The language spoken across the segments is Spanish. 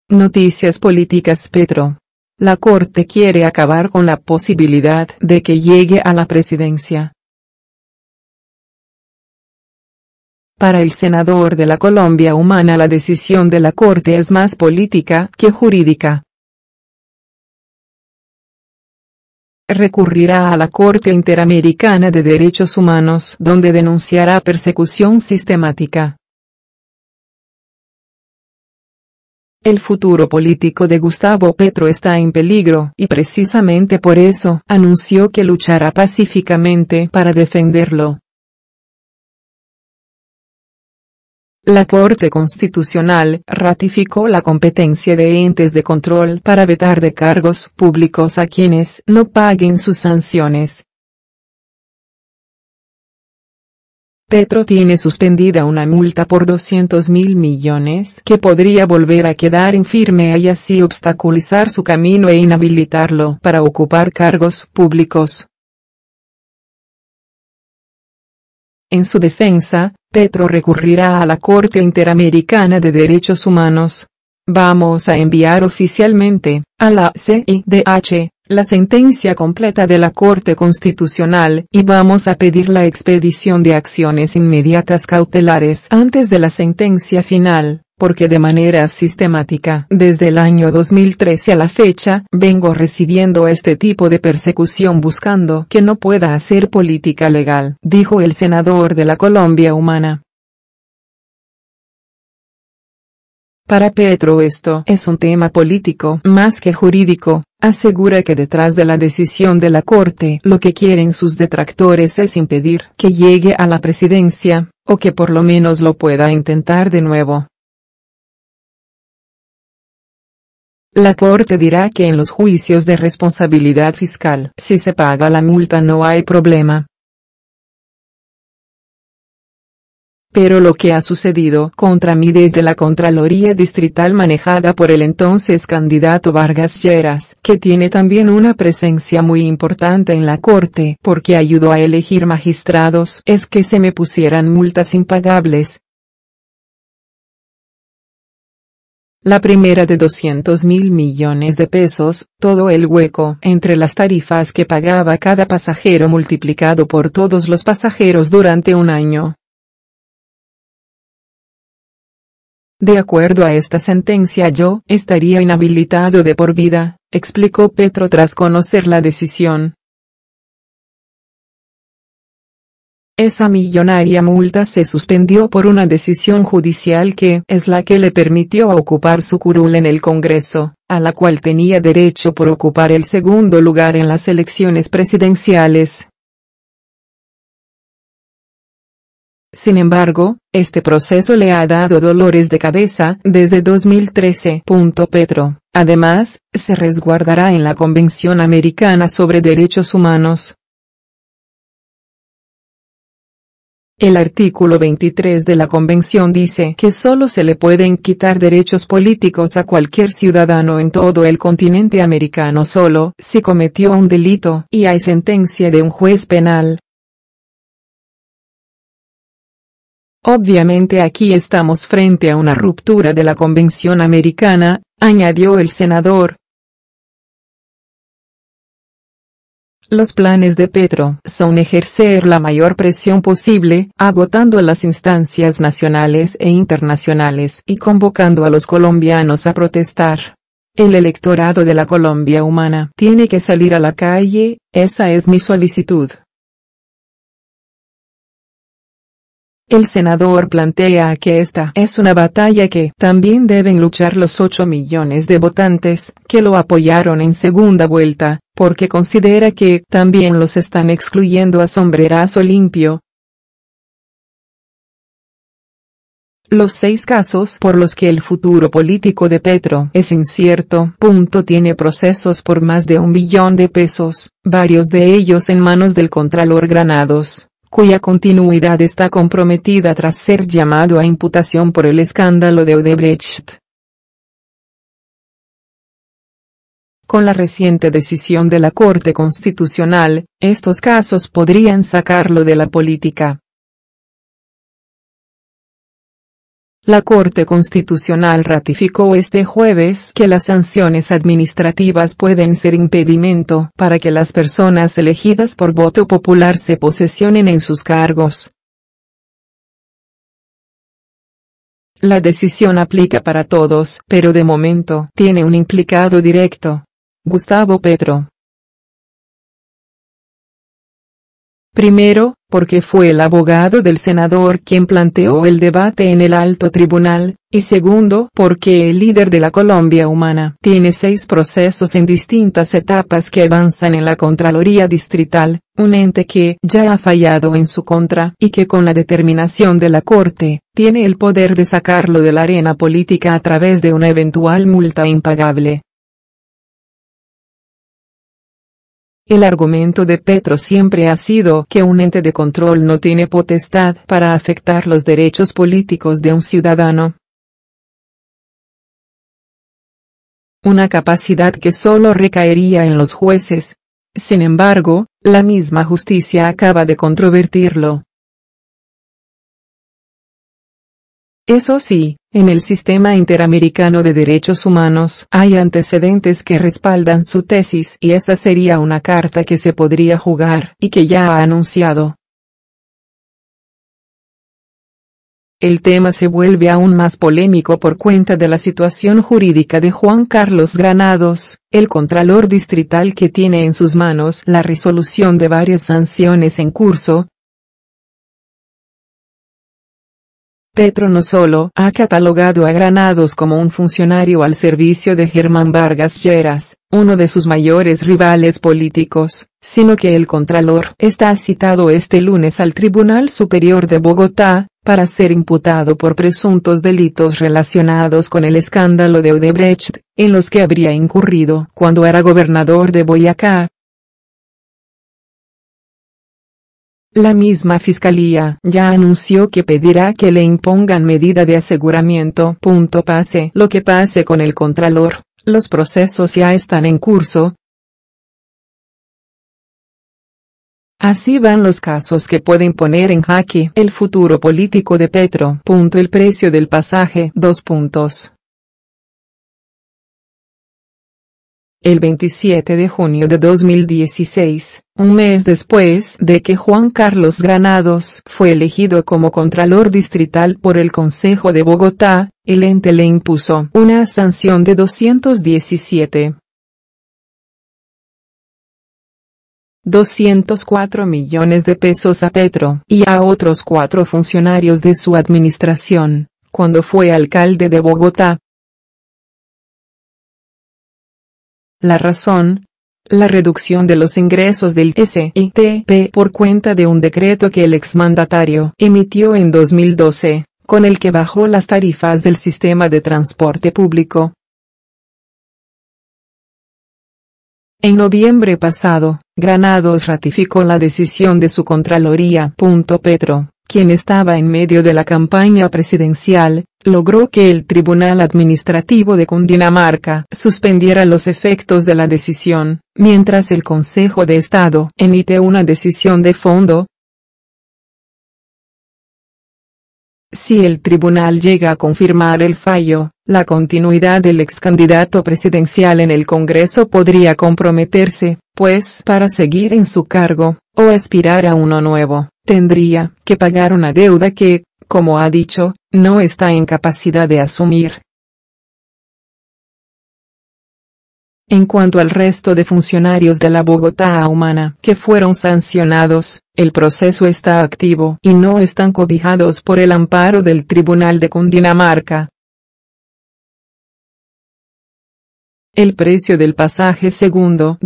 Noticias políticas. Petro. La Corte quiere acabar con la posibilidad de que llegue a la presidencia. Para el senador de la Colombia Humana, la decisión de la Corte es más política que jurídica. Recurrirá a la Corte Interamericana de Derechos Humanos, donde denunciará persecución sistemática. El futuro político de Gustavo Petro está en peligro, y precisamente por eso, anunció que luchará pacíficamente para defenderlo. La Corte Constitucional ratificó la competencia de entes de control para vetar de cargos públicos a quienes no paguen sus sanciones. Petro tiene suspendida una multa por 200.000 millones que podría volver a quedar en firme y así obstaculizar su camino e inhabilitarlo para ocupar cargos públicos. En su defensa, Petro recurrirá a la Corte Interamericana de Derechos Humanos. Vamos a enviar oficialmente a la CIDH la sentencia completa de la Corte Constitucional y vamos a pedir la expedición de acciones inmediatas cautelares antes de la sentencia final, porque de manera sistemática desde el año 2013 a la fecha vengo recibiendo este tipo de persecución buscando que no pueda hacer política legal, dijo el senador de la Colombia Humana. Para Petro esto es un tema político más que jurídico. Asegura que detrás de la decisión de la Corte lo que quieren sus detractores es impedir que llegue a la presidencia, o que por lo menos lo pueda intentar de nuevo. La Corte dirá que en los juicios de responsabilidad fiscal, si se paga la multa no hay problema. Pero lo que ha sucedido contra mí desde la Contraloría Distrital manejada por el entonces candidato Vargas Lleras, que tiene también una presencia muy importante en la Corte porque ayudó a elegir magistrados, es que se me pusieran multas impagables. La primera de 200.000 millones de pesos, todo el hueco entre las tarifas que pagaba cada pasajero multiplicado por todos los pasajeros durante un año. De acuerdo a esta sentencia yo estaría inhabilitado de por vida, explicó Petro tras conocer la decisión. Esa millonaria multa se suspendió por una decisión judicial que es la que le permitió ocupar su curul en el Congreso, a la cual tenía derecho por ocupar el segundo lugar en las elecciones presidenciales. Sin embargo, este proceso le ha dado dolores de cabeza desde 2013. Petro, además, se resguardará en la Convención Americana sobre Derechos Humanos. El artículo 23 de la Convención dice que solo se le pueden quitar derechos políticos a cualquier ciudadano en todo el continente americano solo si cometió un delito y hay sentencia de un juez penal. Obviamente aquí estamos frente a una ruptura de la Convención Americana, añadió el senador. Los planes de Petro son ejercer la mayor presión posible, agotando las instancias nacionales e internacionales y convocando a los colombianos a protestar. El electorado de la Colombia Humana tiene que salir a la calle, esa es mi solicitud. El senador plantea que esta es una batalla que también deben luchar los 8 millones de votantes que lo apoyaron en segunda vuelta, porque considera que también los están excluyendo a sombrerazo limpio. Los 6 casos por los que el futuro político de Petro es incierto. Tiene procesos por más de 1 billón de pesos, varios de ellos en manos del Contralor Granados, cuya continuidad está comprometida tras ser llamado a imputación por el escándalo de Odebrecht. Con la reciente decisión de la Corte Constitucional, estos casos podrían sacarlo de la política. La Corte Constitucional ratificó este jueves que las sanciones administrativas pueden ser impedimento para que las personas elegidas por voto popular se posesionen en sus cargos. La decisión aplica para todos, pero de momento tiene un implicado directo: Gustavo Petro. Primero, porque fue el abogado del senador quien planteó el debate en el alto tribunal, y segundo, porque el líder de la Colombia Humana tiene 6 procesos en distintas etapas que avanzan en la Contraloría Distrital, un ente que ya ha fallado en su contra y que con la determinación de la Corte, tiene el poder de sacarlo de la arena política a través de una eventual multa impagable. El argumento de Petro siempre ha sido que un ente de control no tiene potestad para afectar los derechos políticos de un ciudadano. Una capacidad que solo recaería en los jueces. Sin embargo, la misma justicia acaba de controvertirlo. Eso sí, en el sistema interamericano de derechos humanos hay antecedentes que respaldan su tesis y esa sería una carta que se podría jugar y que ya ha anunciado. El tema se vuelve aún más polémico por cuenta de la situación jurídica de Juan Carlos Granados, el contralor distrital que tiene en sus manos la resolución de varias sanciones en curso. Petro no solo ha catalogado a Granados como un funcionario al servicio de Germán Vargas Lleras, uno de sus mayores rivales políticos, sino que el contralor está citado este lunes al Tribunal Superior de Bogotá, para ser imputado por presuntos delitos relacionados con el escándalo de Odebrecht, en los que habría incurrido cuando era gobernador de Boyacá. La misma fiscalía ya anunció que pedirá que le impongan medida de aseguramiento. Pase lo que pase con el contralor, los procesos ya están en curso. Así van los casos que pueden poner en jaque el futuro político de Petro. El precio del pasaje. El 27 de junio de 2016, un mes después de que Juan Carlos Granados fue elegido como Contralor Distrital por el Consejo de Bogotá, el ente le impuso una sanción de 204 millones de pesos a Petro y a otros 4 funcionarios de su administración, cuando fue alcalde de Bogotá. La razón: la reducción de los ingresos del SITP por cuenta de un decreto que el exmandatario emitió en 2012, con el que bajó las tarifas del sistema de transporte público. En noviembre pasado, Granados ratificó la decisión de su Contraloría. Petro, quien estaba en medio de la campaña presidencial, logró que el Tribunal Administrativo de Cundinamarca suspendiera los efectos de la decisión, mientras el Consejo de Estado emite una decisión de fondo. Si el tribunal llega a confirmar el fallo, la continuidad del excandidato presidencial en el Congreso podría comprometerse, pues para seguir en su cargo, o aspirar a uno nuevo, tendría que pagar una deuda que, como ha dicho, no está en capacidad de asumir. En cuanto al resto de funcionarios de la Bogotá Humana que fueron sancionados, el proceso está activo y no están cobijados por el amparo del Tribunal de Cundinamarca. El precio del pasaje segundo.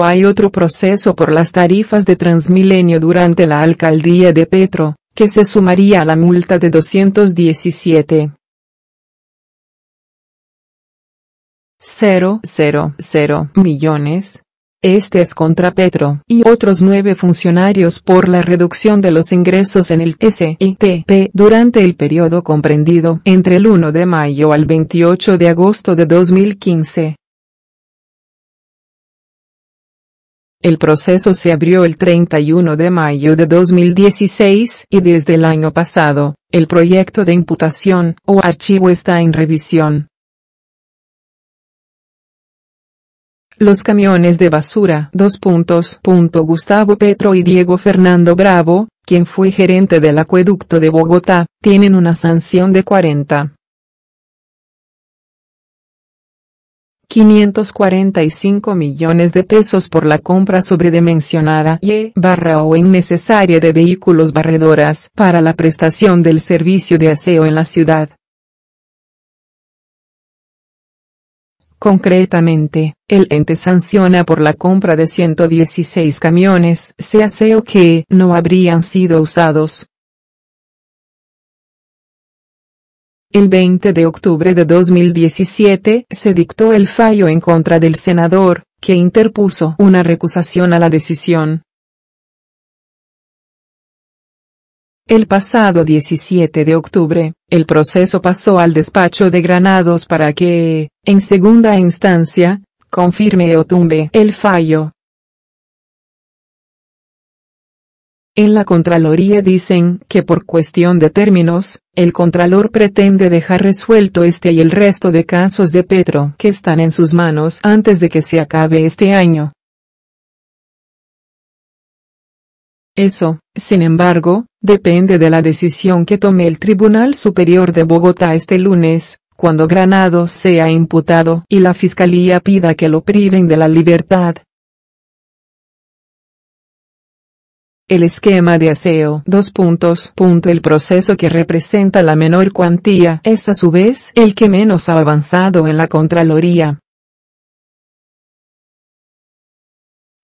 Hay otro proceso por las tarifas de Transmilenio durante la alcaldía de Petro, que se sumaría a la multa de 217.000 millones. Este es contra Petro y otros 9 funcionarios por la reducción de los ingresos en el SITP durante el periodo comprendido entre el 1 de mayo al 28 de agosto de 2015. El proceso se abrió el 31 de mayo de 2016 y desde el año pasado, el proyecto de imputación o archivo está en revisión. Los camiones de basura. Gustavo Petro y Diego Fernando Bravo, quien fue gerente del acueducto de Bogotá, tienen una sanción de 545 millones de pesos por la compra sobredimensionada o innecesaria de vehículos barredoras para la prestación del servicio de aseo en la ciudad. Concretamente, el ente sanciona por la compra de 116 camiones de aseo que no habrían sido usados. El 20 de octubre de 2017 se dictó el fallo en contra del senador, que interpuso una recusación a la decisión. El pasado 17 de octubre, el proceso pasó al despacho de Granados para que, en segunda instancia, confirme o tumbe el fallo. En la Contraloría dicen que por cuestión de términos, el Contralor pretende dejar resuelto este y el resto de casos de Petro que están en sus manos antes de que se acabe este año. Eso, sin embargo, depende de la decisión que tome el Tribunal Superior de Bogotá este lunes, cuando Granados sea imputado y la Fiscalía pida que lo priven de la libertad. El esquema de aseo. El proceso que representa la menor cuantía es a su vez el que menos ha avanzado en la Contraloría.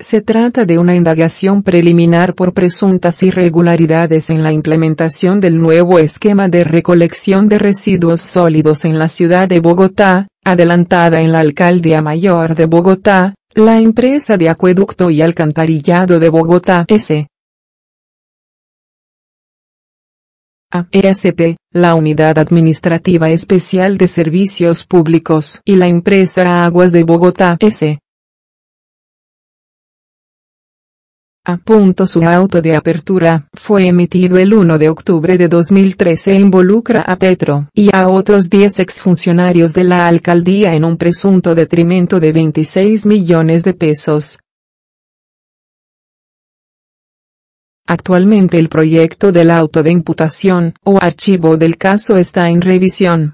Se trata de una indagación preliminar por presuntas irregularidades en la implementación del nuevo esquema de recolección de residuos sólidos en la ciudad de Bogotá, adelantada en la Alcaldía Mayor de Bogotá, la empresa de acueducto y alcantarillado de Bogotá S.A.E.A.C.P., la Unidad Administrativa Especial de Servicios Públicos y la empresa Aguas de Bogotá S.A. Su auto de apertura fue emitido el 1 de octubre de 2013 e involucra a Petro y a otros 10 exfuncionarios de la alcaldía en un presunto detrimento de 26 millones de pesos. Actualmente el proyecto del auto de imputación o archivo del caso está en revisión.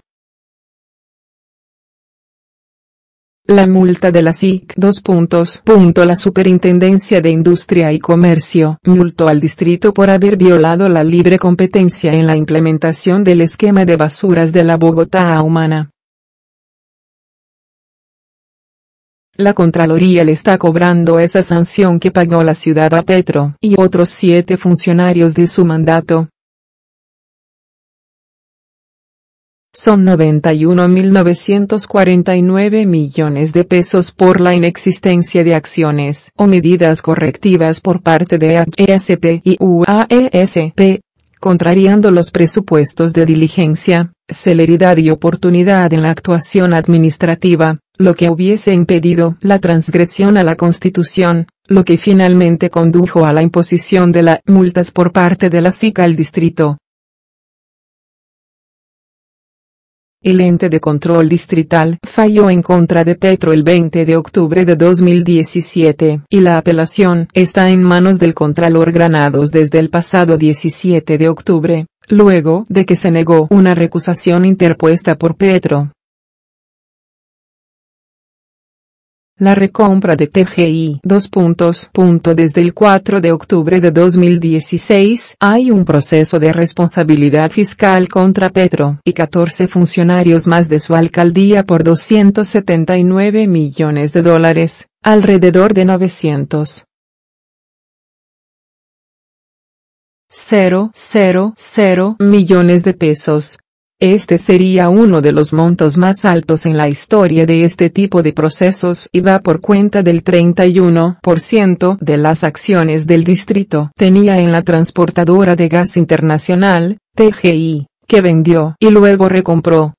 La multa de la SIC. La Superintendencia de Industria y Comercio multó al distrito por haber violado la libre competencia en la implementación del esquema de basuras de la Bogotá Humana. La Contraloría le está cobrando esa sanción que pagó la ciudad a Petro y otros 7 funcionarios de su mandato. Son 91.949 millones de pesos por la inexistencia de acciones o medidas correctivas por parte de AEACP y UAESP, contrariando los presupuestos de diligencia, celeridad y oportunidad en la actuación administrativa, lo que hubiese impedido la transgresión a la Constitución, lo que finalmente condujo a la imposición de las multas por parte de la SIC al distrito. El ente de control distrital falló en contra de Petro el 20 de octubre de 2017 y la apelación está en manos del Contralor Granados desde el pasado 17 de octubre, luego de que se negó una recusación interpuesta por Petro. La recompra de TGI. Desde el 4 de octubre de 2016 hay un proceso de responsabilidad fiscal contra Petro y 14 funcionarios más de su alcaldía por 279 millones de dólares, alrededor de 900,000 millones de pesos. Este sería uno de los montos más altos en la historia de este tipo de procesos y va por cuenta del 31% de las acciones del distrito tenía en la transportadora de gas internacional, TGI, que vendió y luego recompró.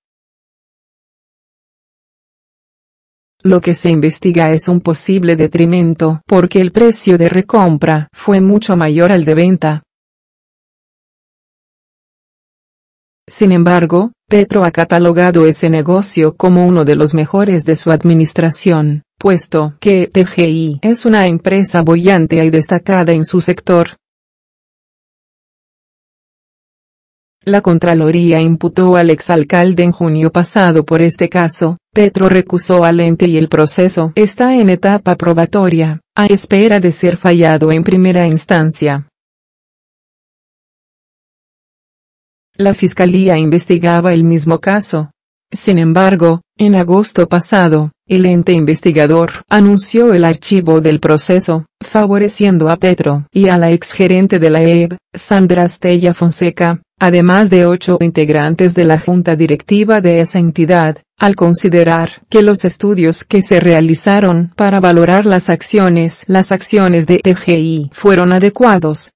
Lo que se investiga es un posible detrimento porque el precio de recompra fue mucho mayor al de venta. Sin embargo, Petro ha catalogado ese negocio como uno de los mejores de su administración, puesto que TGI es una empresa bollante y destacada en su sector. La Contraloría imputó al exalcalde en junio pasado por este caso. Petro recusó al ente y el proceso está en etapa probatoria, a espera de ser fallado en primera instancia. La Fiscalía investigaba el mismo caso. Sin embargo, en agosto pasado, el ente investigador anunció el archivo del proceso, favoreciendo a Petro y a la exgerente de la EB, Sandra Stella Fonseca, además de 8 integrantes de la junta directiva de esa entidad, al considerar que los estudios que se realizaron para valorar las acciones de TGI fueron adecuados.